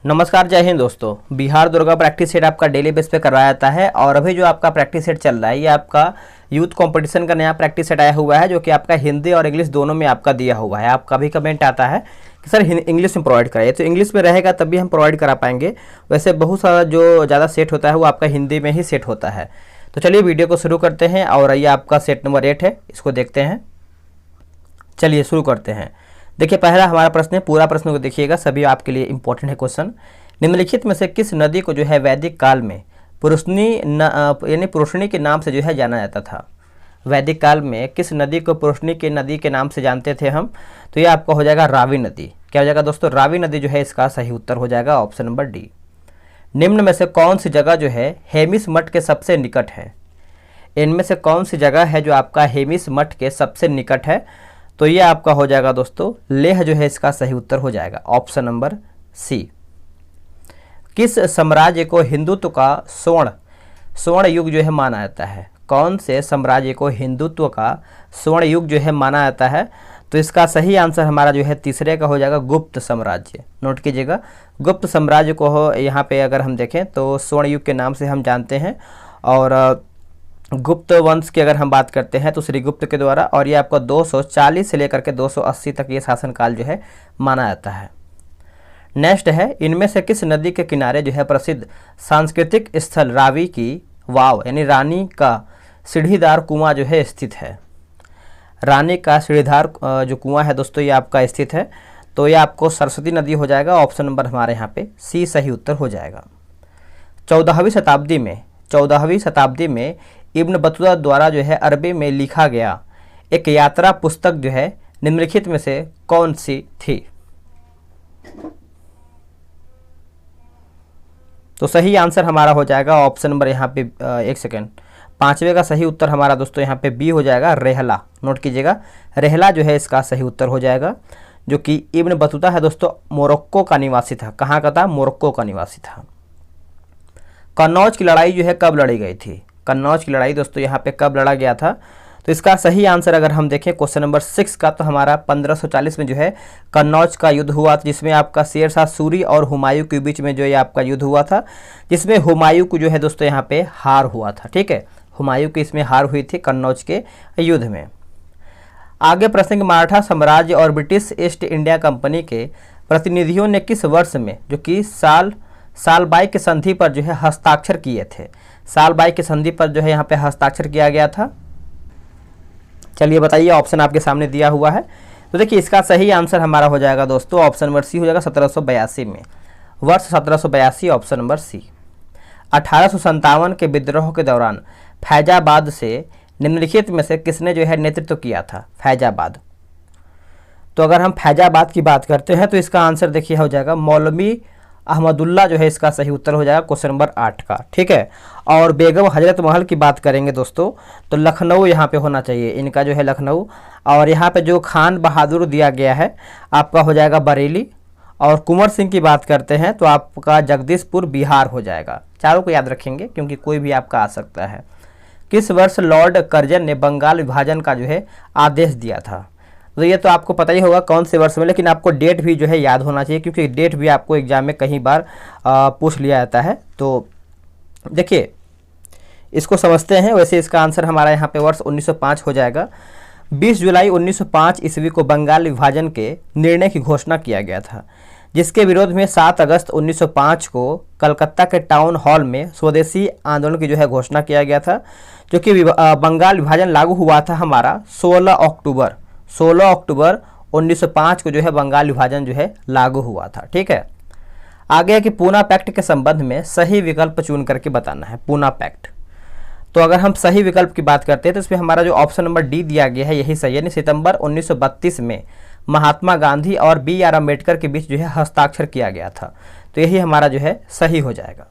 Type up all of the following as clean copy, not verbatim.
नमस्कार, जय हिंद दोस्तों। बिहार दुर्गा प्रैक्टिस सेट आपका डेली बेस पे करवाया जाता है और अभी जो आपका प्रैक्टिस सेट चल रहा है ये आपका यूथ कंपटीशन का नया प्रैक्टिस सेट आया हुआ है जो कि आपका हिंदी और इंग्लिश दोनों में आपका दिया हुआ है। आपका भी कमेंट आता है कि सर इंग्लिश में प्रोवाइड कराइए, तो इंग्लिश में रहेगा तभी हम प्रोवाइड करा पाएंगे। वैसे बहुत सारा जो ज़्यादा सेट होता है वो आपका हिंदी में ही सेट होता है। तो चलिए वीडियो को शुरू करते हैं और ये आपका सेट नंबर 8 है, इसको देखते हैं। चलिए शुरू करते हैं। देखिए पहला हमारा प्रश्न है, पूरा प्रश्न को देखिएगा, सभी आपके लिए इंपॉर्टेंट है क्वेश्चन। निम्नलिखित में से किस नदी को जो है वैदिक काल में पुरुषनी यानी पुरुषनी के नाम से जो है जाना जाता था? वैदिक काल में किस नदी को पुरुषनी के नदी के नाम से जानते थे हम? तो ये आपका हो जाएगा रावी नदी। क्या हो जाएगा दोस्तों? रावी नदी जो है इसका सही उत्तर हो जाएगा ऑप्शन नंबर डी। निम्न में से कौन सी जगह जो है हेमिस मठ के सबसे निकट है? इनमें से कौन सी जगह है जो आपका हेमिस मठ के सबसे निकट है? तो ये आपका हो जाएगा दोस्तों लेह जो है इसका सही उत्तर हो जाएगा ऑप्शन नंबर सी। किस साम्राज्य को हिंदुत्व का स्वर्ण युग जो है माना जाता है? कौन से साम्राज्य को हिंदुत्व का स्वर्ण युग जो है माना जाता है? तो इसका सही आंसर हमारा जो है तीसरे का हो जाएगा गुप्त साम्राज्य। नोट कीजिएगा, गुप्त साम्राज्य को हो यहाँ पे अगर हम देखें तो स्वर्ण युग के नाम से हम जानते हैं। और गुप्त वंश की अगर हम बात करते हैं तो श्रीगुप्त के द्वारा, और ये आपका 240 से लेकर के 280 तक ये शासनकाल जो है माना जाता है। नेक्स्ट है, इनमें से किस नदी के किनारे जो है प्रसिद्ध सांस्कृतिक स्थल रावी की वाव यानी रानी का सीढ़ीदार कुआं जो है स्थित है? रानी का सीढ़ीदार जो कुआं है दोस्तों ये आपका स्थित है, तो ये आपको सरस्वती नदी हो जाएगा। ऑप्शन नंबर हमारे यहाँ पे सी सही उत्तर हो जाएगा। 14वीं शताब्दी में इब्न बतूता द्वारा जो है अरबी में लिखा गया एक यात्रा पुस्तक जो है निम्नलिखित में से कौन सी थी? तो सही आंसर हमारा हो जाएगा ऑप्शन नंबर यहाँ पे एक सेकेंड, 5वें का सही उत्तर हमारा दोस्तों यहाँ पे बी हो जाएगा रेहला। नोट कीजिएगा, रेहला जो है इसका सही उत्तर हो जाएगा, जो कि इब्न बतूता है दोस्तों मोरक्को का निवासी था। कहाँ का था? मोरक्को का निवासी था। कन्नौज की लड़ाई जो है कब लड़ी गई थी? कन्नौज की लड़ाई दोस्तों यहाँ पे कब लड़ा गया था? तो इसका सही आंसर अगर हम देखें क्वेश्चन नंबर 6 का, तो हमारा 1540 में जो है कन्नौज का युद्ध हुआ था, जिसमें आपका शेर शाह सूरी और हुमायूं के बीच में जो ये आपका युद्ध हुआ था, जिसमें हुमायूं को जो है दोस्तों यहाँ पे हार हुआ था। ठीक है, हुमायूं की इसमें हार हुई थी कन्नौज के युद्ध में। आगे प्रश्न, मराठा साम्राज्य और ब्रिटिश ईस्ट इंडिया कंपनी के प्रतिनिधियों ने किस वर्ष में जो कि सालबाई की संधि पर जो है हस्ताक्षर किए थे? सालबाई की संधि पर जो है यहाँ पे हस्ताक्षर किया गया था। चलिए बताइए, ऑप्शन आपके सामने दिया हुआ है। तो देखिए इसका सही आंसर हमारा हो जाएगा दोस्तों ऑप्शन नंबर सी हो जाएगा 1782 में, वर्ष 1782 ऑप्शन नंबर सी। 1857 के विद्रोह के दौरान फैजाबाद से निम्नलिखित में से किसने जो है नेतृत्व किया था? फैजाबाद। तो अगर हम फैजाबाद की बात करते हैं तो इसका आंसर देखिए हो जाएगा मौलवी अहमदुल्ला जो है इसका सही उत्तर हो जाएगा क्वेश्चन नंबर 8 का। ठीक है, और बेगम हजरत महल की बात करेंगे दोस्तों तो लखनऊ यहाँ पे होना चाहिए, इनका जो है लखनऊ। और यहाँ पे जो खान बहादुर दिया गया है आपका हो जाएगा बरेली। और कुंवर सिंह की बात करते हैं तो आपका जगदीशपुर बिहार हो जाएगा। चारों को याद रखेंगे क्योंकि कोई भी आपका आ सकता है। किस वर्ष लॉर्ड कर्जन ने बंगाल विभाजन का जो है आदेश दिया था? तो ये तो आपको पता ही होगा कौन से वर्ष में, लेकिन आपको डेट भी जो है याद होना चाहिए क्योंकि डेट भी आपको एग्जाम में कई बार पूछ लिया जाता है। तो देखिए इसको समझते हैं। वैसे इसका आंसर हमारा यहाँ पे वर्ष 1905 हो जाएगा। 20 जुलाई 1905 ईस्वी को बंगाल विभाजन के निर्णय की घोषणा किया गया था, जिसके विरोध में 7 अगस्त 1905 को कलकत्ता के टाउन हॉल में स्वदेशी आंदोलन की जो है घोषणा किया गया था, जो कि बंगाल विभाजन लागू हुआ था हमारा 16 अक्टूबर 1905 को जो है बंगाल विभाजन जो है लागू हुआ था। ठीक है, आगे है कि पूना पैक्ट के संबंध में सही विकल्प चुन करके बताना है। पूना पैक्ट, तो अगर हम सही विकल्प की बात करते हैं तो इसमें हमारा जो ऑप्शन नंबर डी दिया गया है यही सही है। सितंबर 1932 में महात्मा गांधी और BR अम्बेडकर के बीच जो है हस्ताक्षर किया गया था, तो यही हमारा जो है सही हो जाएगा।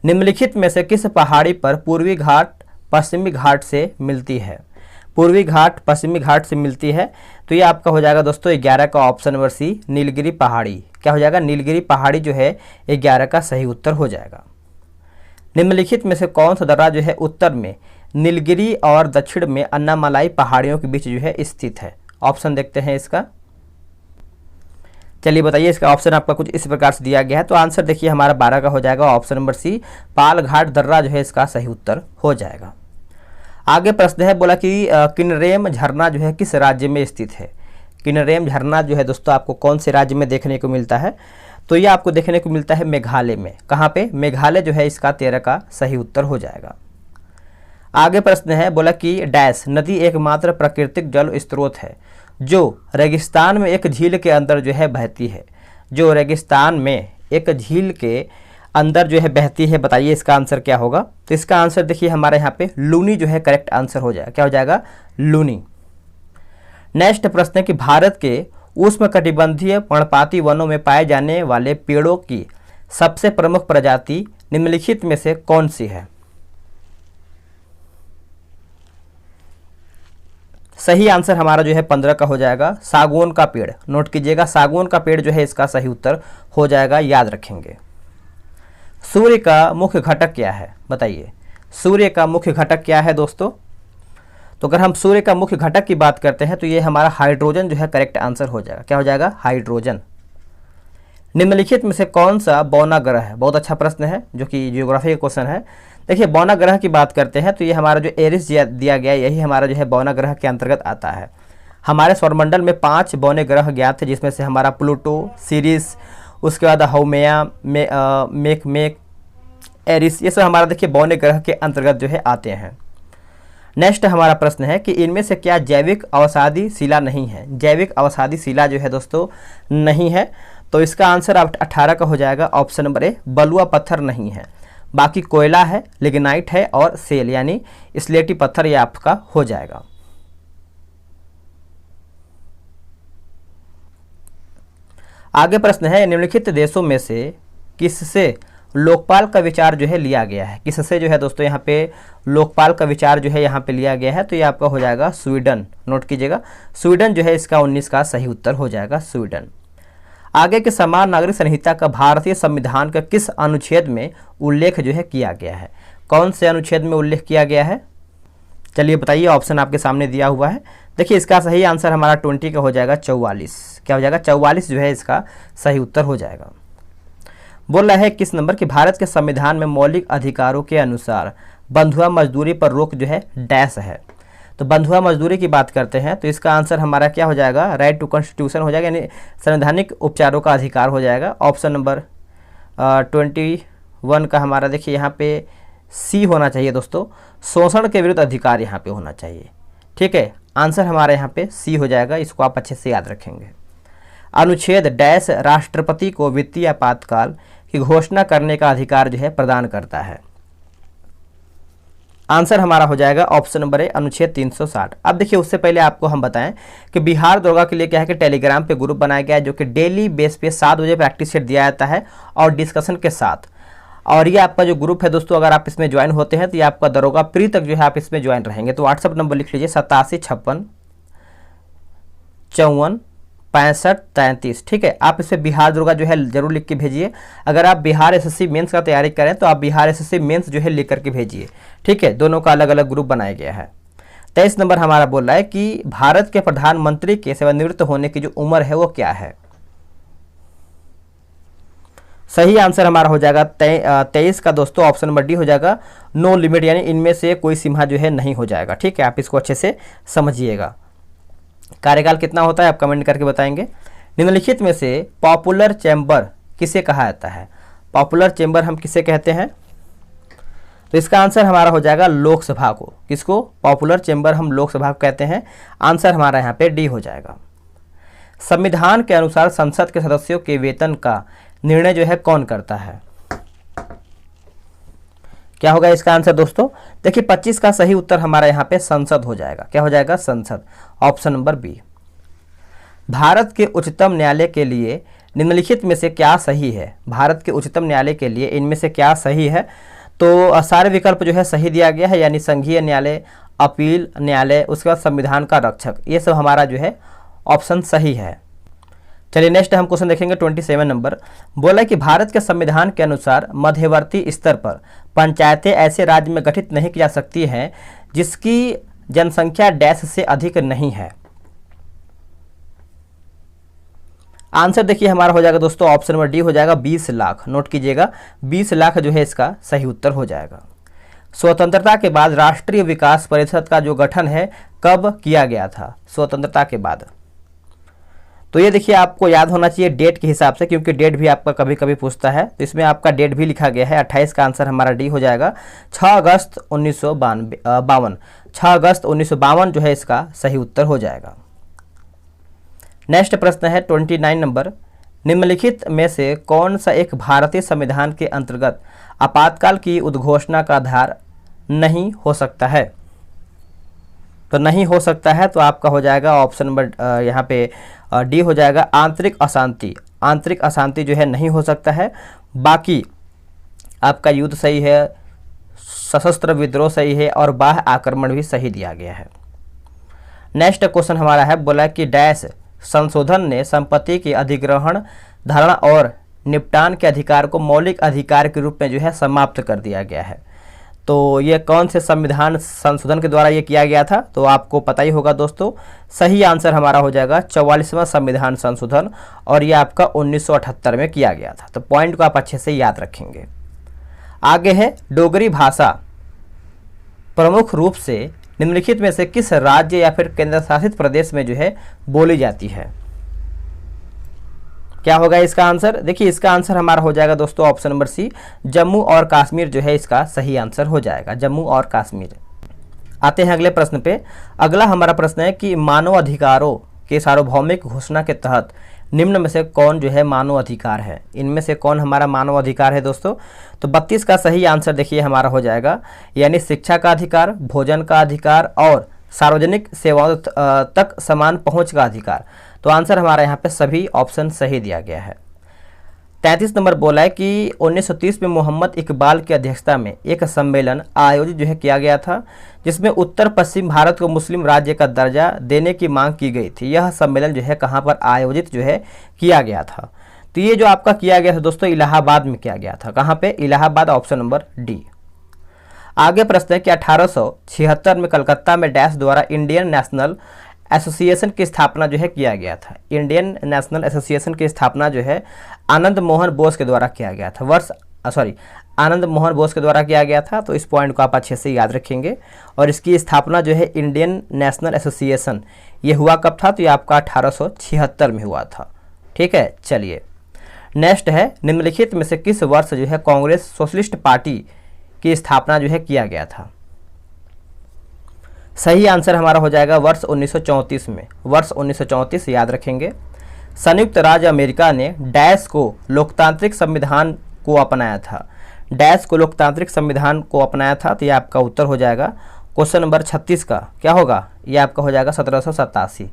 निम्नलिखित में से किस पहाड़ी पर पूर्वी घाट पश्चिमी घाट से मिलती है? पूर्वी घाट पश्चिमी घाट से मिलती है, तो ये आपका हो जाएगा दोस्तों 11 का ऑप्शन नंबर सी नीलगिरी पहाड़ी। क्या हो जाएगा? नीलगिरी पहाड़ी जो है 11 का सही उत्तर हो जाएगा। निम्नलिखित में से कौन सा दर्रा जो है उत्तर में नीलगिरी और दक्षिण में अन्नामलाई पहाड़ियों के बीच जो है स्थित है? ऑप्शन देखते हैं इसका। चलिए बताइए, इसका ऑप्शन आपका कुछ इस प्रकार से दिया गया है। तो आंसर देखिए हमारा 12 का हो जाएगा ऑप्शन नंबर सी, पालघाट दर्रा जो है इसका सही उत्तर हो जाएगा। आगे प्रश्न है, बोला कि किन्नरेम झरना जो है किस राज्य में स्थित है। किन्नरेम झरना जो है दोस्तों आपको कौन से राज्य में देखने को मिलता है, तो ये आपको देखने को मिलता है मेघालय में। कहाँ पे, मेघालय जो है इसका 13 का सही उत्तर हो जाएगा। आगे प्रश्न है, बोला कि डैश नदी एकमात्र प्राकृतिक जल स्रोत है जो रेगिस्तान में एक झील के अंदर जो है बहती है। जो रेगिस्तान में एक झील के अंदर जो है बहती है, बताइए इसका आंसर क्या होगा। तो इसका आंसर देखिए हमारे यहाँ पे लूनी जो है करेक्ट आंसर हो जाएगा। क्या हो जाएगा, लूनी। नेक्स्ट प्रश्न है कि भारत के उष्णकटिबंधीय पर्णपाती वनों में पाए जाने वाले पेड़ों की सबसे प्रमुख प्रजाति निम्नलिखित में से कौन सी है। सही आंसर हमारा जो है 15 का हो जाएगा, सागौन का पेड़। नोट कीजिएगा, सागौन का पेड़ जो है इसका सही उत्तर हो जाएगा, याद रखेंगे। सूर्य का मुख्य घटक क्या है, बताइए सूर्य का मुख्य घटक क्या है दोस्तों। तो अगर हम सूर्य का मुख्य घटक की बात करते हैं तो ये हमारा हाइड्रोजन जो है करेक्ट आंसर हो जाएगा। क्या हो जाएगा, हाइड्रोजन। निम्नलिखित में से कौन सा बौना ग्रह है, बहुत अच्छा प्रश्न है जो कि जियोग्राफी का क्वेश्चन है। देखिए बौना ग्रह की बात करते हैं तो ये हमारा जो एरिस दिया गया यही हमारा जो है बौना ग्रह के अंतर्गत आता है। हमारे सौरमंडल में 5 बौने ग्रह ज्ञात थे, जिसमें से हमारा प्लूटो, सीरीस, उसके बाद हाउमेया, मेक एरिस, ये सब हमारा देखिए बौने ग्रह के अंतर्गत जो है आते हैं। नेक्स्ट हमारा प्रश्न है कि इनमें से क्या जैविक अवसादी शिला नहीं है। जैविक अवसादी शिला जो है दोस्तों नहीं है, तो इसका आंसर 18 का हो जाएगा ऑप्शन नंबर ए, बलुआ पत्थर नहीं है। बाकी कोयला है, लिग्नाइट है और सेल यानी स्लेटी पत्थर ये आपका हो जाएगा। आगे प्रश्न है, निम्नलिखित देशों में से किससे लोकपाल का विचार जो है लिया गया है। किससे जो है दोस्तों यहाँ पे लोकपाल का विचार जो है यहाँ पे लिया गया है, तो ये आपका हो जाएगा स्वीडन। नोट कीजिएगा, स्वीडन जो है इसका 19 का सही उत्तर हो जाएगा, स्वीडन। आगे के समान नागरिक संहिता का भारतीय संविधान का किस अनुच्छेद में उल्लेख जो है किया गया है। कौन से अनुच्छेद में उल्लेख किया गया है, चलिए बताइए, ऑप्शन आपके सामने दिया हुआ है। देखिए इसका सही आंसर हमारा 20 का हो जाएगा, 44। क्या हो जाएगा, 44 जो है इसका सही उत्तर हो जाएगा। बोल रहा है किस नंबर कि भारत के संविधान में मौलिक अधिकारों के अनुसार बंधुआ मजदूरी पर रोक जो है डैश है। तो बंधुआ मजदूरी की बात करते हैं तो इसका आंसर हमारा क्या हो जाएगा, राइट टू कॉन्स्टिट्यूशन हो जाएगा, यानी संवैधानिक उपचारों का अधिकार हो जाएगा। ऑप्शन नंबर 21 का हमारा देखिए यहाँ पे सी होना चाहिए दोस्तों, शोषण के विरुद्ध अधिकार यहाँ पे होना चाहिए। ठीक है, आंसर हमारा यहाँ पे सी हो जाएगा, इसको आप अच्छे से याद रखेंगे। अनुच्छेद डैश राष्ट्रपति को वित्तीय आपातकाल की घोषणा करने का अधिकार जो है प्रदान करता है। आंसर हमारा हो जाएगा ऑप्शन नंबर ए, अनुच्छेद 360। अब देखिए उससे पहले आपको हम बताएं कि बिहार दरोगा के लिए क्या है कि टेलीग्राम पे ग्रुप बनाया गया है, जो कि डेली बेस पे 7 बजे प्रैक्टिस सेट दिया जाता है और डिस्कशन के साथ। और ये आपका जो ग्रुप है दोस्तों, अगर आप इसमें ज्वाइन होते हैं तो ये आपका दरोगा प्री तक जो है आप इसमें ज्वाइन रहेंगे। तो व्हाट्सअप नंबर लिख लीजिए 8756 54 65 33। ठीक है, आप इसे बिहार दरोगा जो है जरूर लिख के भेजिए। अगर आप बिहार एसएससी मेंस का तैयारी करें तो आप बिहार एसएससी मेंस जो है लिख करके भेजिए। ठीक है, दोनों का अलग अलग ग्रुप बनाया गया है। 23 नंबर हमारा बोल रहा है कि भारत के प्रधानमंत्री के सेवानिवृत्त होने की जो उम्र है वो क्या है। सही आंसर हमारा हो जाएगा 23 का दोस्तों, ऑप्शन नंबर डी हो जाएगा, नो लिमिट, यानी इनमें से कोई सीमा जो है नहीं हो जाएगा। ठीक है, आप इसको अच्छे से समझिएगा। कार्यकाल कितना होता है आप कमेंट करके बताएंगे। निम्नलिखित में से पॉपुलर चैम्बर किसे कहा जाता है। पॉपुलर चैम्बर हम किसे कहते हैं, तो इसका आंसर हमारा हो जाएगा लोकसभा को। किसको, पॉपुलर चैम्बर हम लोकसभा को कहते हैं। आंसर हमारा यहाँ पे डी हो जाएगा। संविधान के अनुसार संसद के सदस्यों के वेतन का निर्णय जो है कौन करता है। क्या होगा इसका आंसर दोस्तों, देखिए 25 का सही उत्तर हमारा यहाँ पे संसद हो जाएगा। क्या हो जाएगा, संसद, ऑप्शन नंबर बी। भारत के उच्चतम न्यायालय के लिए निम्नलिखित में से क्या सही है। भारत के उच्चतम न्यायालय के लिए इनमें से क्या सही है, तो सारे विकल्प जो है सही दिया गया है, यानी संघीय न्यायालय, अपील न्यायालय, उसके बाद संविधान का रक्षक, ये सब हमारा जो है ऑप्शन सही है। चलिए नेक्स्ट हम क्वेश्चन देखेंगे 27 नंबर। बोला कि भारत के संविधान के अनुसार मध्यवर्ती स्तर पर पंचायतें ऐसे राज्य में गठित नहीं की जा सकती हैं जिसकी जनसंख्या डैश से अधिक नहीं है। आंसर देखिए हमारा हो जाएगा दोस्तों ऑप्शन नंबर डी हो जाएगा 20 लाख। नोट कीजिएगा 20 लाख जो है इसका सही उत्तर हो जाएगा। स्वतंत्रता के बाद राष्ट्रीय विकास परिषद का जो गठन है कब किया गया था? स्वतंत्रता के बाद। तो ये देखिए आपको याद होना चाहिए डेट के हिसाब से, क्योंकि डेट भी आपका कभी कभी पूछता है, तो इसमें आपका डेट भी लिखा गया है 28 का आंसर हमारा डी हो जाएगा 6 अगस्त 1952। 6 अगस्त 1952 जो है इसका सही उत्तर हो जाएगा। नेक्स्ट प्रश्न है 29 नंबर, निम्नलिखित में से कौन सा एक भारतीय संविधान के अंतर्गत आपातकाल की उद्घोषणा का आधार नहीं हो सकता है? तो नहीं हो सकता है तो आपका हो जाएगा ऑप्शन नंबर यहाँ पे डी हो जाएगा आंतरिक अशांति। आंतरिक अशांति जो है नहीं हो सकता है। बाकी आपका युद्ध सही है, सशस्त्र विद्रोह सही है और बाह्य आक्रमण भी सही दिया गया है। नेक्स्ट क्वेश्चन हमारा है, बोला कि डैश संशोधन ने संपत्ति के अधिग्रहण, धारण और निपटान के अधिकार को मौलिक अधिकार के रूप में जो है समाप्त कर दिया गया है। तो ये कौन से संविधान संशोधन के द्वारा ये किया गया था? तो आपको पता ही होगा दोस्तों, सही आंसर हमारा हो जाएगा 44वां संविधान संशोधन, और ये आपका 1978 में किया गया था। तो पॉइंट को आप अच्छे से याद रखेंगे। आगे है, डोगरी भाषा प्रमुख रूप से निम्नलिखित में से किस राज्य या फिर केंद्र शासित प्रदेश में जो है बोली जाती है? क्या होगा इसका आंसर? देखिए इसका आंसर हमारा हो जाएगा दोस्तों ऑप्शन नंबर सी, जम्मू और कश्मीर जो है इसका सही आंसर हो जाएगा, जम्मू और कश्मीर। आते हैं अगले प्रश्न पे। अगला हमारा प्रश्न है कि मानव अधिकारों के सार्वभौमिक घोषणा के तहत निम्न में से कौन जो है मानव अधिकार है? इनमें से कौन हमारा मानव अधिकार है दोस्तों? तो 32 का सही आंसर देखिए हमारा हो जाएगा, यानी शिक्षा का अधिकार, भोजन का अधिकार और सार्वजनिक सेवाओं तक समान पहुंच का अधिकार। तो आंसर हमारा यहाँ पे सभी ऑप्शन सही दिया गया है। 33 नंबर बोला है कि 1930 में मोहम्मद इकबाल की अध्यक्षता में एक सम्मेलन आयोजित जो है किया गया था, जिसमें उत्तर पश्चिम भारत को मुस्लिम राज्य का दर्जा देने की मांग की गई थी। यह सम्मेलन जो है कहाँ पर आयोजित जो है किया गया था? तो ये जो आपका किया गया था दोस्तों इलाहाबाद में किया गया था। कहाँ पे? Allahabad, option number D. आगे प्रश्न है कि 1876 में कलकत्ता में डैश द्वारा इंडियन नेशनल एसोसिएशन की स्थापना जो है किया गया था। इंडियन नेशनल एसोसिएशन की स्थापना जो है आनंद मोहन बोस के द्वारा किया गया था। आनंद मोहन बोस के द्वारा किया गया था। तो इस पॉइंट को आप अच्छे से याद रखेंगे। और इसकी स्थापना जो है इंडियन नेशनल एसोसिएशन ये हुआ कब था? तो ये आपका 1876 में हुआ था। ठीक है, चलिए नेक्स्ट है, निम्नलिखित में से किस वर्ष जो है कांग्रेस सोशलिस्ट पार्टी की स्थापना जो है किया गया था? सही आंसर हमारा हो जाएगा वर्ष 1934 में। वर्ष 1934 याद रखेंगे। संयुक्त राज्य अमेरिका ने डैश को लोकतांत्रिक संविधान को अपनाया था। डैश को लोकतांत्रिक संविधान को अपनाया था। तो ये आपका उत्तर हो जाएगा क्वेश्चन नंबर 36 का क्या होगा? ये आपका हो जाएगा 1787,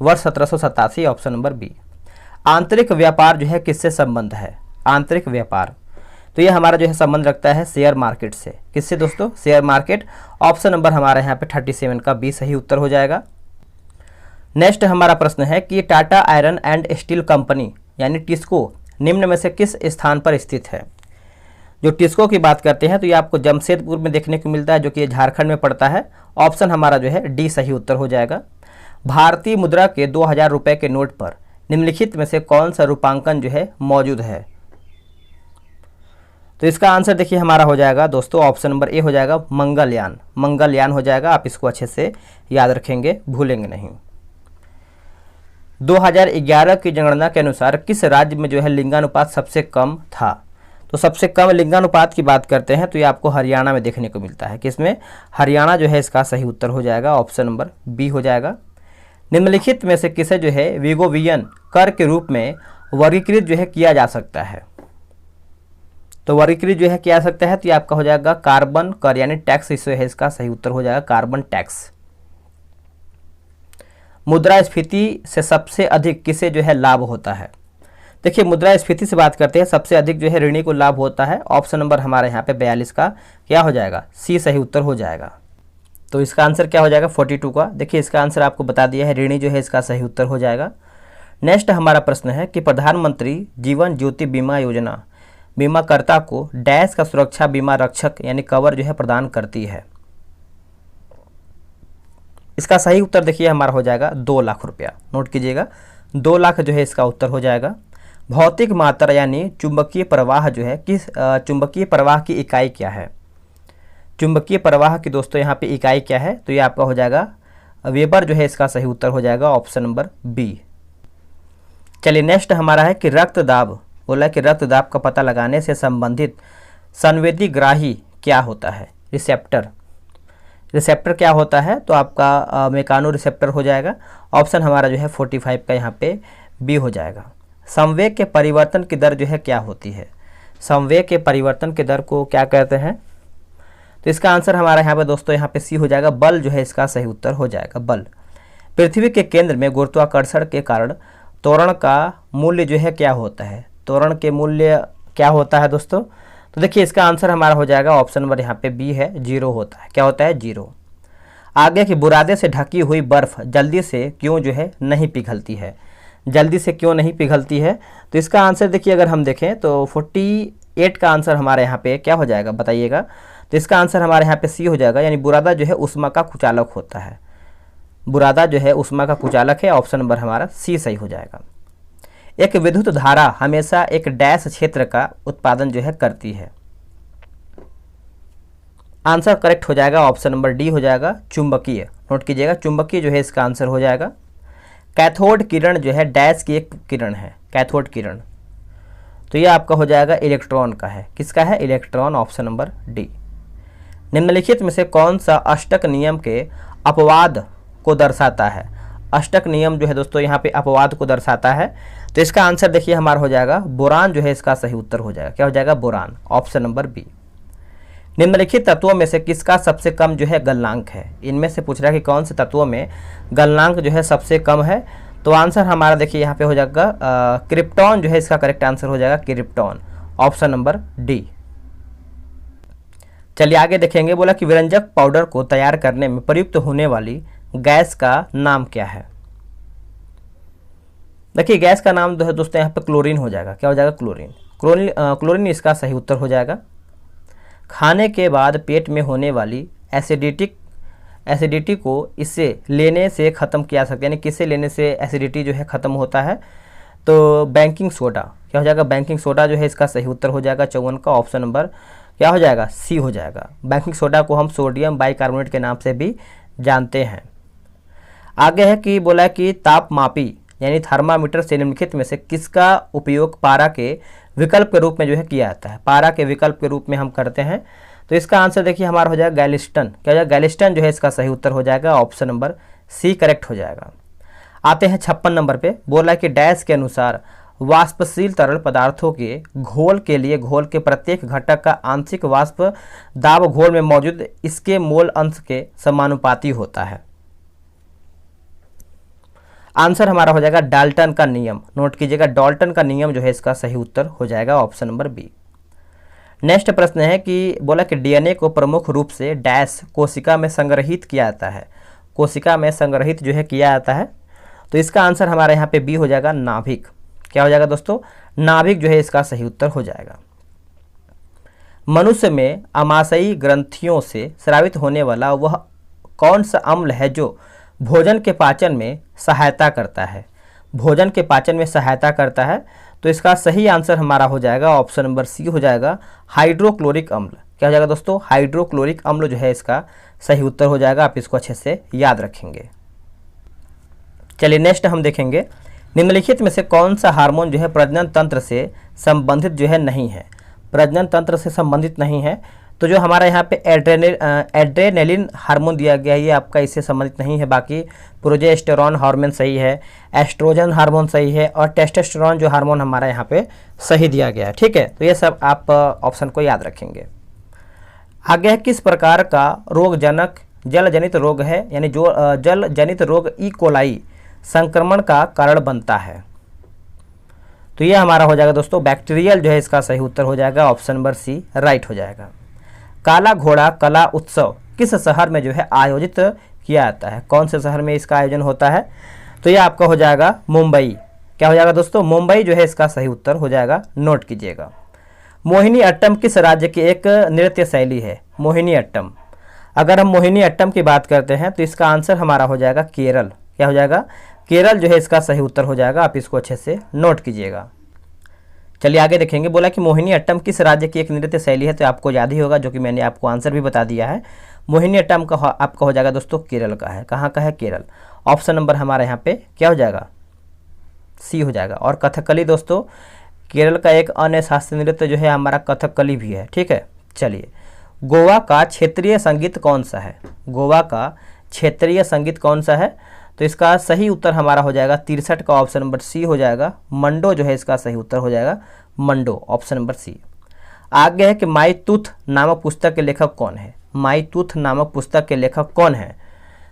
वर्ष 1787, ऑप्शन नंबर बी। आंतरिक व्यापार जो है किससे संबंध है? आंतरिक व्यापार तो ये हमारा जो है संबंध रखता है शेयर मार्केट से। किससे दोस्तों? Share market. ऑप्शन नंबर हमारे यहाँ पे 37 का बी सही उत्तर हो जाएगा। नेक्स्ट हमारा प्रश्न है कि Tata iron and steel company यानी टिस्को निम्न में से किस स्थान पर स्थित है? जो टिस्को की बात करते हैं तो ये आपको जमशेदपुर में देखने को मिलता है, जो कि झारखंड में पड़ता है। ऑप्शन हमारा जो है डी सही उत्तर हो जाएगा। भारतीय मुद्रा के 2000 रुपये के नोट पर निम्नलिखित में से कौन सा रूपांकन जो है मौजूद है? तो इसका आंसर देखिए हमारा हो जाएगा दोस्तों ऑप्शन नंबर ए हो जाएगा मंगलयान। मंगलयान हो जाएगा। आप इसको अच्छे से याद रखेंगे, भूलेंगे नहीं। 2011 की जनगणना के अनुसार किस राज्य में जो है लिंगानुपात सबसे कम था? तो सबसे कम लिंगानुपात की बात करते हैं तो ये आपको हरियाणा में देखने को मिलता है। किसमें? हरियाणा जो है इसका सही उत्तर हो जाएगा, ऑप्शन नंबर बी हो जाएगा। निम्नलिखित में से किसे जो है विगोवियन कर के रूप में वर्गीकृत जो है किया जा सकता है? तो वर्गीकृत जो है किया जा सकता है तो ये आपका हो जाएगा कार्बन कर यानी टैक्स, इसे है इसका सही उत्तर हो जाएगा कार्बन टैक्स। मुद्रास्फीति से सबसे अधिक किसे जो है लाभ होता है? देखिए मुद्रास्फीति से बात करते हैं, सबसे अधिक जो है ऋणी को लाभ होता है। ऑप्शन नंबर हमारे यहाँ पे 42 का क्या हो जाएगा? सी सही उत्तर हो जाएगा। तो इसका आंसर क्या हो जाएगा? 42 का। देखिए इसका आंसर आपको बता दिया है, ऋणी जो है इसका सही उत्तर हो जाएगा। नेक्स्ट हमारा प्रश्न है कि प्रधानमंत्री जीवन ज्योति बीमा योजना बीमाकर्ता को डैश का सुरक्षा बीमा रक्षक यानी कवर जो है प्रदान करती है? इसका सही उत्तर देखिए हमारा हो जाएगा 2 लाख रुपया। नोट कीजिएगा 2 लाख जो है इसका उत्तर हो जाएगा। भौतिक मात्रा यानी चुंबकीय प्रवाह जो है चुंबकीय प्रवाह की इकाई क्या है? चुंबकीय प्रवाह की दोस्तों यहाँ पे इकाई क्या है? तो ये आपका हो जाएगा वेबर जो है इसका सही उत्तर हो जाएगा ऑप्शन नंबर बी। चलिए नेक्स्ट हमारा है कि रक्तदाब, बोला कि रक्तदाब का पता लगाने से संबंधित संवेदी ग्राही क्या होता है? रिसेप्टर। रिसेप्टर क्या होता है? तो आपका मेकानो रिसेप्टर हो जाएगा। ऑप्शन हमारा जो है 45 का यहाँ पे बी हो जाएगा। संवेग के परिवर्तन की दर जो है क्या होती है? संवेग के परिवर्तन की दर को क्या कहते हैं? तो इसका आंसर हमारा यहाँ पे दोस्तों यहाँ पे सी हो जाएगा। बल जो है इसका सही उत्तर हो जाएगा, बल। पृथ्वी के केंद्र में गुरुत्वाकर्षण के कारण त्वरण का मूल्य जो है क्या होता है? त्वरण के मूल्य क्या होता है दोस्तों? तो देखिए इसका आंसर हमारा हो जाएगा ऑप्शन नंबर यहाँ पे बी है, 0 होता है। क्या होता है? 0। आगे की बुरादे से ढकी हुई बर्फ जल्दी से क्यों जो है नहीं पिघलती है? जल्दी से क्यों नहीं पिघलती है? तो इसका आंसर देखिए अगर हम देखें तो 48 का आंसर हमारे यहाँ पे क्या हो जाएगा बताइएगा? तो इसका आंसर हमारे यहाँ पे सी हो जाएगा, यानी बुरादा जो है उष्मा का कुचालक होता है। बुरादा जो है उष्मा का कुचालक है। ऑप्शन नंबर हमारा सी सही हो जाएगा। एक विद्युत धारा हमेशा एक डैश क्षेत्र का उत्पादन जो है करती है। आंसर करेक्ट हो जाएगा ऑप्शन नंबर डी हो जाएगा, चुंबकीय। नोट कीजिएगा, चुंबकीय जो है इसका आंसर हो जाएगा। कैथोड किरण जो है डैश की एक किरण है, कैथोड किरण। तो ये आपका हो जाएगा इलेक्ट्रॉन का है। किसका है? इलेक्ट्रॉन। Option number D. निम्नलिखित में से कौन सा अष्टक नियम के अपवाद को दर्शाता है? अष्टक नियम जो है दोस्तों यहाँ पे अपवाद को दर्शाता है। तो इसका आंसर देखिए हमारा हो जाएगा बोरान जो है इसका सही उत्तर हो जाएगा। क्या हो जाएगा? बोरान। Option number B. निम्नलिखित तत्वों में से किसका सबसे कम जो है गलनांक है? इनमें से पूछ रहा है कि कौन से तत्वों में गलनांक जो है सबसे कम है? तो आंसर हमारा देखिए यहाँ पे हो जाएगा क्रिप्टॉन जो है इसका करेक्ट आंसर हो जाएगा, क्रिप्टॉन। Option number D. चलिए आगे देखेंगे। बोला कि विरंजक पाउडर को तैयार करने में प्रयुक्त होने वाली गैस का नाम क्या है? देखिए गैस का नाम जो है दोस्तों यहाँ पे क्लोरीन हो जाएगा। क्या हो जाएगा? क्लोरीन। क्लोरीन इसका सही उत्तर हो जाएगा। खाने के बाद पेट में होने वाली एसिडिटी को इससे लेने से ख़त्म किया सकता है, यानी किससे लेने से एसिडिटी जो है ख़त्म होता है? तो बेकिंग सोडा। क्या हो जाएगा? बेकिंग सोडा जो है इसका सही उत्तर हो जाएगा 54 का। ऑप्शन नंबर क्या हो जाएगा? सी हो जाएगा। बेकिंग सोडा को हम सोडियम बाइकार्बोनेट के नाम से भी जानते हैं। आगे है कि बोला कि तापमापी यानी थर्मामीटर से निम्नलिखित में से किसका उपयोग पारा के विकल्प के रूप में जो है किया जाता है? पारा के विकल्प के रूप में हम करते हैं। तो इसका आंसर देखिए हमारा हो जाएगा गैलिस्टन। क्या हो जाएगा? गैलिस्टन जो है इसका सही उत्तर हो जाएगा। ऑप्शन नंबर सी करेक्ट हो जाएगा। आते हैं 56 नंबर पे। बोला कि डैश के अनुसार वाष्पशील तरल पदार्थों के घोल के लिए घोल के प्रत्येक घटक का आंशिक वाष्प दाब घोल में मौजूद इसके मोल अंश के समानुपाती होता है। आंसर हमारा हो जाएगा डाल्टन का नियम। नोट कीजिएगा, डाल्टन का नियम जो है इसका सही उत्तर हो जाएगा। Option number B. नेक्स्ट प्रश्न है कि बोला कि डीएनए को प्रमुख रूप से डैश कोशिका में संग्रहित किया जाता है। कोशिका में संग्रहित जो है किया जाता है। तो इसका आंसर हमारे यहाँ पे बी हो जाएगा, नाभिक। क्या हो जाएगा दोस्तों? नाभिक जो है इसका सही उत्तर हो जाएगा। मनुष्य में आमाशयी ग्रंथियों से स्रावित होने वाला वह कौन सा अम्ल है जो भोजन के पाचन में सहायता करता है? भोजन के पाचन में सहायता करता है। तो इसका सही आंसर हमारा हो जाएगा ऑप्शन नंबर सी हो जाएगा, हाइड्रोक्लोरिक अम्ल। क्या हो जाएगा दोस्तों? हाइड्रोक्लोरिक अम्ल जो है इसका सही उत्तर हो जाएगा। आप इसको अच्छे से याद रखेंगे। चलिए नेक्स्ट हम देखेंगे, निम्नलिखित में से कौन सा हार्मोन जो है प्रजनन तंत्र से संबंधित जो है नहीं है? प्रजनन तंत्र से संबंधित नहीं है। तो जो हमारा यहाँ पे एड्रेनलिन हार्मोन दिया गया है ये आपका इससे संबंधित नहीं है। बाकी प्रोजेस्टेरॉन हार्मोन सही है, एस्ट्रोजन हार्मोन सही है और टेस्टोस्टेरोन जो हार्मोन हमारा यहाँ पे सही दिया गया है। ठीक है, तो ये सब आप ऑप्शन को याद रखेंगे। आगे है किस प्रकार का रोगजनक जल जनित रोग है, यानी जो जल जनित रोग ई कोलाई संक्रमण का कारण बनता है? तो ये हमारा हो जाएगा दोस्तों बैक्टीरियल जो है इसका सही उत्तर हो जाएगा। ऑप्शन नंबर सी राइट हो जाएगा। काला घोड़ा कला उत्सव किस शहर में जो है आयोजित किया जाता है? कौन से शहर में इसका आयोजन होता है? तो ये आपका हो जाएगा मुंबई। क्या हो जाएगा दोस्तों? मुंबई जो है इसका सही उत्तर हो जाएगा। नोट कीजिएगा। मोहिनी अट्टम किस राज्य की एक नृत्य शैली है? मोहिनी अट्टम। अगर हम मोहिनी अट्टम की बात करते हैं तो इसका आंसर हमारा हो जाएगा केरल। क्या हो जाएगा? केरल जो है इसका सही उत्तर हो जाएगा, आप इसको अच्छे से नोट कीजिएगा। चलिए आगे देखेंगे। बोला कि मोहिनी अट्टम किस राज्य की एक नृत्य शैली है, तो आपको याद ही होगा, जो कि मैंने आपको आंसर भी बता दिया है। मोहिनी अट्टम का आपका हो जाएगा दोस्तों केरल का है। कहाँ का है? केरल। ऑप्शन नंबर हमारे यहाँ पे क्या हो जाएगा? सी हो जाएगा। और कथकली दोस्तों, केरल का एक अन्य शास्त्रीय नृत्य जो है हमारा कथकली भी है, ठीक है। चलिए, गोवा का क्षेत्रीय संगीत कौन सा है? गोवा का क्षेत्रीय संगीत कौन सा है? तो इसका सही उत्तर हमारा हो जाएगा 63 का ऑप्शन नंबर सी हो जाएगा। मंडो जो है इसका सही उत्तर हो जाएगा, मंडो, ऑप्शन नंबर सी। आगे है कि माई तूथ नामक पुस्तक के लेखक कौन है? माई तूथ नामक पुस्तक के लेखक कौन है?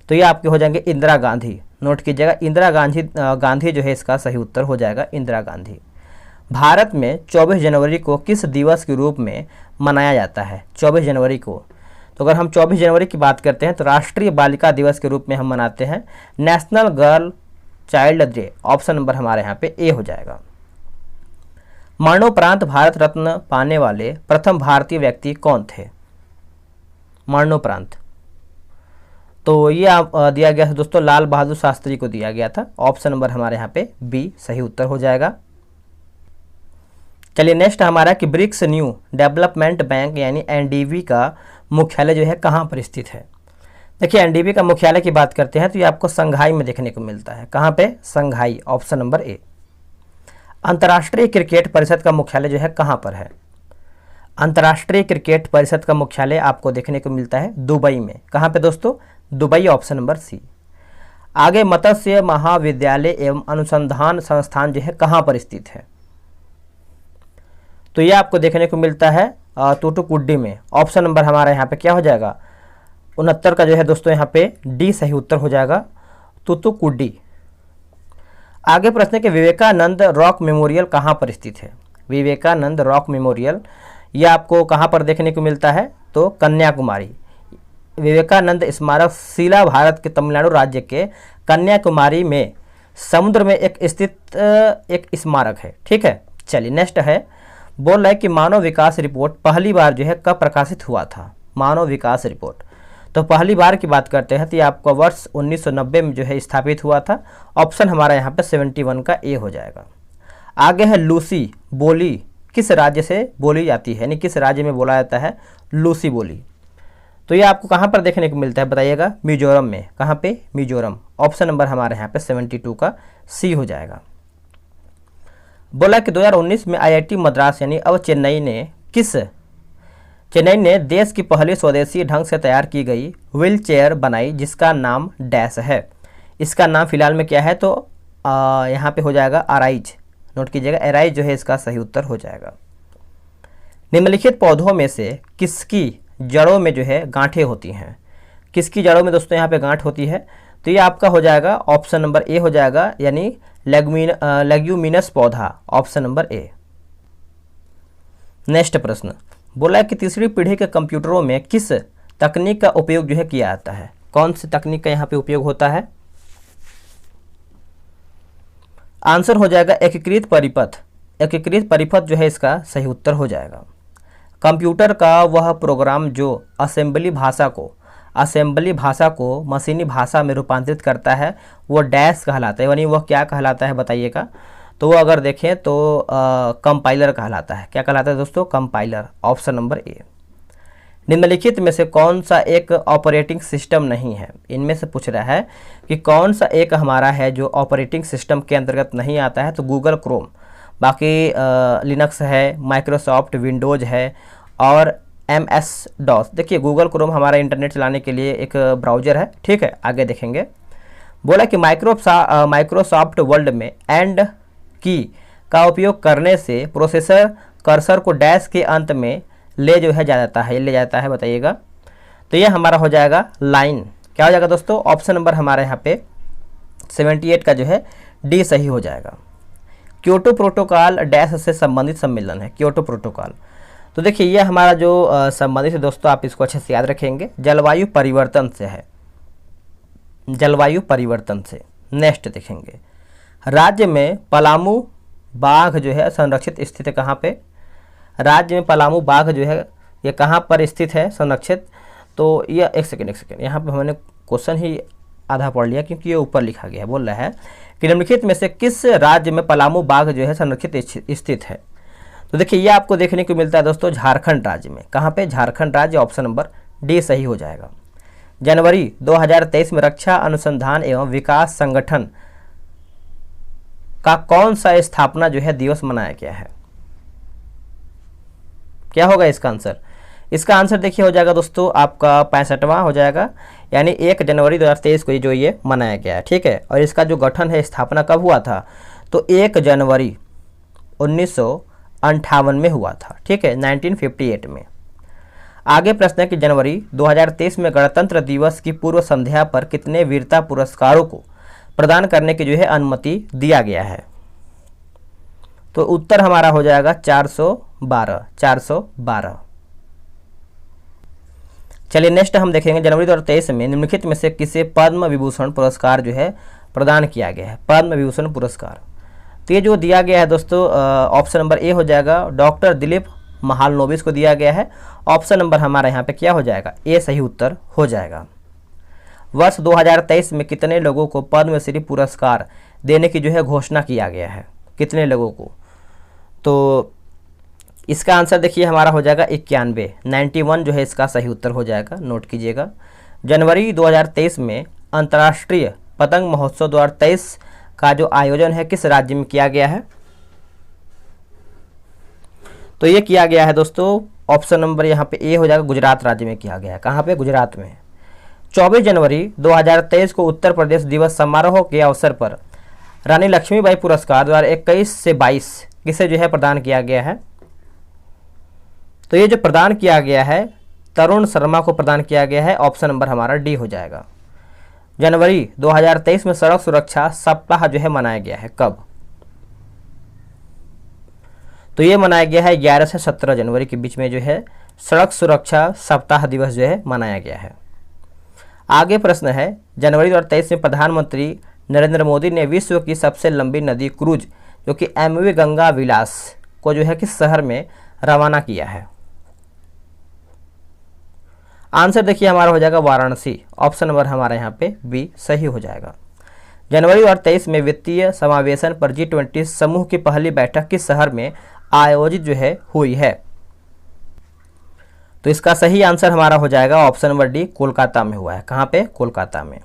तो ये आपके हो जाएंगे इंदिरा गांधी। नोट कीजिएगा, इंदिरा गांधी जो है इसका सही उत्तर हो जाएगा, इंदिरा गांधी। भारत में 24 जनवरी को किस दिवस के रूप में मनाया जाता है? 24 जनवरी को, तो अगर हम 24 जनवरी की बात करते हैं तो राष्ट्रीय बालिका दिवस के रूप में हम मनाते हैं, national girl child day. Option number हमारे यहाँ पे ए हो जाएगा। मरणोपरांत भारत रत्न पाने वाले प्रथम भारतीय व्यक्ति कौन थे? मरणोपरांत, तो ये दिया गया था दोस्तों, लाल बहादुर शास्त्री को दिया गया था। ऑप्शन नंबर हमारे यहाँ पे बी सही उत्तर हो जाएगा। चलिए नेक्स्ट हमारा कि ब्रिक्स न्यू डेवलपमेंट बैंक यानी एनडीबी का मुख्यालय जो है कहाँ पर स्थित है? देखिए, एनडीबी का मुख्यालय की बात करते हैं तो ये आपको संघाई में देखने को मिलता है। कहाँ पे? संघाई, ऑप्शन नंबर ए। अंतर्राष्ट्रीय क्रिकेट परिषद का मुख्यालय जो है कहाँ पर है? अंतर्राष्ट्रीय क्रिकेट परिषद का मुख्यालय आपको देखने को मिलता है दुबई में। कहाँ पे दोस्तों? Dubai, option number C. आगे, मत्स्य महाविद्यालय एवं अनुसंधान संस्थान जो है कहाँ पर स्थित है? तो ये आपको देखने को मिलता है तूतुकुडी में। ऑप्शन नंबर हमारा यहाँ पे क्या हो जाएगा? 69 का जो है दोस्तों यहाँ पे डी सही उत्तर हो जाएगा, तूतुकुडी। आगे प्रश्न है कि विवेकानंद रॉक मेमोरियल कहाँ पर स्थित है? विवेकानंद रॉक मेमोरियल ये आपको कहाँ पर देखने को मिलता है? तो कन्याकुमारी। विवेकानंद स्मारक शिला भारत के तमिलनाडु राज्य के कन्याकुमारी में समुद्र में एक स्थित एक स्मारक है, ठीक है। चलिए नेक्स्ट है, बोल रहा है कि मानव विकास रिपोर्ट पहली बार जो है कब प्रकाशित हुआ था? मानव विकास रिपोर्ट, तो पहली बार की बात करते हैं तो ये आपका वर्ष 1990 में जो है स्थापित हुआ था। ऑप्शन हमारा यहाँ पे 71 का ए हो जाएगा। आगे है लूसी बोली किस राज्य से बोली जाती है, यानी किस राज्य में बोला जाता है लूसी बोली? तो ये आपको कहाँ पर देखने को मिलता है बताइएगा? मिजोरम में। कहाँ पे? मिजोरम। ऑप्शन नंबर हमारे यहाँ पे 72 का सी हो जाएगा। बोला कि 2019 में आईआईटी मद्रास यानी अब चेन्नई ने देश की पहली स्वदेशी ढंग से तैयार की गई व्हील चेयर बनाई जिसका नाम डैश है। इसका नाम फिलहाल में क्या है? तो यहाँ पे हो जाएगा अराइज। नोट कीजिएगा, अराइज जो है इसका सही उत्तर हो जाएगा। निम्नलिखित पौधों में से किसकी जड़ों में जो है गांठें होती हैं? किसकी जड़ों में दोस्तों यहाँ पे गांठ होती है? तो ये आपका हो जाएगा ऑप्शन नंबर ए हो जाएगा, यानी लेग्यूमिनस पौधा, ऑप्शन नंबर ए। नेक्स्ट प्रश्न बोला है कि तीसरी पीढ़ी के कंप्यूटरों में किस तकनीक का उपयोग जो है किया जाता है? कौन सी तकनीक का यहाँ पे उपयोग होता है? आंसर हो जाएगा एकीकृत परिपथ। एकीकृत परिपथ जो है इसका सही उत्तर हो जाएगा। कंप्यूटर का वह प्रोग्राम जो असेंबली भाषा को मशीनी भाषा में रूपांतरित करता है वो डैश कहलाता है, यानी वह क्या कहलाता है बताइएगा? तो वो अगर देखें तो कंपाइलर कहलाता है। क्या कहलाता है दोस्तों? Compiler, option number A. निम्नलिखित में से कौन सा एक ऑपरेटिंग सिस्टम नहीं है? इनमें से पूछ रहा है कि कौन सा एक हमारा है जो ऑपरेटिंग सिस्टम के अंतर्गत नहीं आता है? तो गूगल क्रोम, बाकी लिनक्स है, माइक्रोसॉफ्ट विंडोज़ है और MS-DOS। देखिए गूगल क्रोम हमारा इंटरनेट चलाने के लिए एक ब्राउज़र है, ठीक है। आगे देखेंगे, बोला कि माइक्रोसॉफ्ट वर्ड में एंड की का उपयोग करने से प्रोसेसर कर्सर को डैश के अंत में ले जाता है बताइएगा? तो ये हमारा हो जाएगा लाइन। क्या हो जाएगा दोस्तों? ऑप्शन नंबर हमारे यहाँ पे 78 का जो है डी सही हो जाएगा। क्योटो प्रोटोकॉल डैश से संबंधित सम्मेलन है, क्योटो प्रोटोकॉल। तो देखिए ये हमारा जो संबंधित है दोस्तों, आप इसको अच्छे से याद रखेंगे, जलवायु परिवर्तन से है, जलवायु परिवर्तन से। नेक्स्ट देखेंगे, राज्य में पलामू बाघ जो है संरक्षित स्थित है कहाँ पे? राज्य में पलामू बाघ जो है ये कहाँ पर स्थित है संरक्षित? तो ये एक सेकेंड यहाँ पे मैंने क्वेश्चन ही आधा पढ़ लिया क्योंकि ये ऊपर लिखा गया है। बोल रहा है कि निम्नलिखित में से किस राज्य में पलामू बाघ जो है संरक्षित स्थित है। तो देखिए ये आपको देखने को मिलता है दोस्तों झारखंड राज्य में। कहाँ पे? झारखंड राज्य, ऑप्शन नंबर डी सही हो जाएगा। जनवरी 2023 में रक्षा अनुसंधान एवं विकास संगठन का कौन सा स्थापना जो है दिवस मनाया गया है? क्या होगा इसका आंसर? इसका आंसर देखिए हो जाएगा दोस्तों आपका 65वां हो जाएगा, यानी 1 जनवरी 2023 को जो ये मनाया गया है। ठीक है, और इसका जो गठन है, स्थापना कब हुआ था? तो 1 जनवरी 1958 में हुआ था। ठीक है, 1958 में। आगे प्रश्न है कि जनवरी 2023 में गणतंत्र दिवस की पूर्व संध्या पर कितने वीरता पुरस्कारों को प्रदान करने की जो है अनुमति दिया गया है? तो उत्तर हमारा हो जाएगा 412। चलिए नेक्स्ट हम देखेंगे जनवरी 2023 में निम्नलिखित में से किसे पद्म विभूषण पुरस्कार जो है प्रदान किया गया है? पद्म विभूषण पुरस्कार तो ये जो दिया गया है दोस्तों ऑप्शन नंबर ए हो जाएगा, डॉक्टर दिलीप महालनोबिस को दिया गया है। ऑप्शन नंबर हमारा यहाँ पे क्या हो जाएगा? ए सही उत्तर हो जाएगा। वर्ष 2023 में कितने लोगों को पद्मश्री पुरस्कार देने की जो है घोषणा किया गया है? कितने लोगों को? तो इसका आंसर देखिए हमारा हो जाएगा 91 जो है इसका सही उत्तर हो जाएगा, नोट कीजिएगा। जनवरी 2023 में अंतर्राष्ट्रीय पतंग महोत्सव 2023 का जो आयोजन है किस राज्य में किया गया है? तो ये किया गया है दोस्तों ऑप्शन नंबर यहाँ पे ए हो जाएगा, गुजरात राज्य में किया गया है। कहाँ पे? गुजरात में। 24 जनवरी 2023 को उत्तर प्रदेश दिवस समारोह के अवसर पर रानी लक्ष्मीबाई पुरस्कार 2021 से 22 किसे जो है प्रदान किया गया है? तो ये जो प्रदान किया गया है तरुण शर्मा को प्रदान किया गया है। ऑप्शन नंबर हमारा डी हो जाएगा। जनवरी 2023 में सड़क सुरक्षा सप्ताह जो है मनाया गया है, कब? तो ये मनाया गया है 11 से 17 जनवरी के बीच में जो है सड़क सुरक्षा सप्ताह दिवस जो है मनाया गया है। आगे प्रश्न है जनवरी 2023 में प्रधानमंत्री नरेंद्र मोदी ने विश्व की सबसे लंबी नदी क्रूज जो कि एमवी गंगा विलास को जो है किस शहर में रवाना किया है? आंसर देखिए हमारा हो जाएगा वाराणसी। ऑप्शन नंबर हमारा यहाँ पे बी सही हो जाएगा। जनवरी 2023 में वित्तीय समावेशन पर G20 समूह की पहली बैठक किस शहर में आयोजित जो है हुई है? तो इसका सही आंसर हमारा हो जाएगा ऑप्शन नंबर डी, कोलकाता में हुआ है। कहाँ पे? कोलकाता में।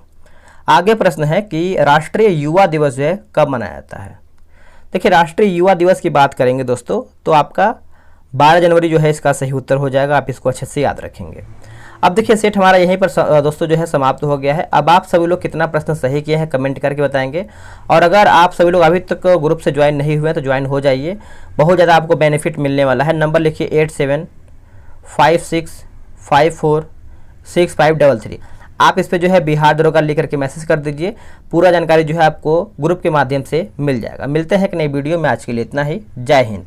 आगे प्रश्न है कि राष्ट्रीय युवा दिवस जो है कब मनाया जाता है? देखिए राष्ट्रीय युवा दिवस की बात करेंगे दोस्तों तो आपका 12 जनवरी जो है इसका सही उत्तर हो जाएगा। आप इसको अच्छे से याद रखेंगे। अब देखिए सेट हमारा यहीं पर दोस्तों जो है समाप्त हो गया है। अब आप सभी लोग कितना प्रश्न सही किए हैं कमेंट करके बताएंगे, और अगर आप सभी लोग अभी तक ग्रुप से ज्वाइन नहीं हुए तो ज्वाइन हो जाइए, बहुत ज़्यादा आपको बेनिफिट मिलने वाला है। नंबर लिखिए 8756546533। आप इस पर जो है बिहार दरोगा लिख करके मैसेज कर दीजिए, पूरा जानकारी जो है आपको ग्रुप के माध्यम से मिल जाएगा। मिलते हैं एक नई वीडियो में, आज के लिए इतना ही। जय हिंद।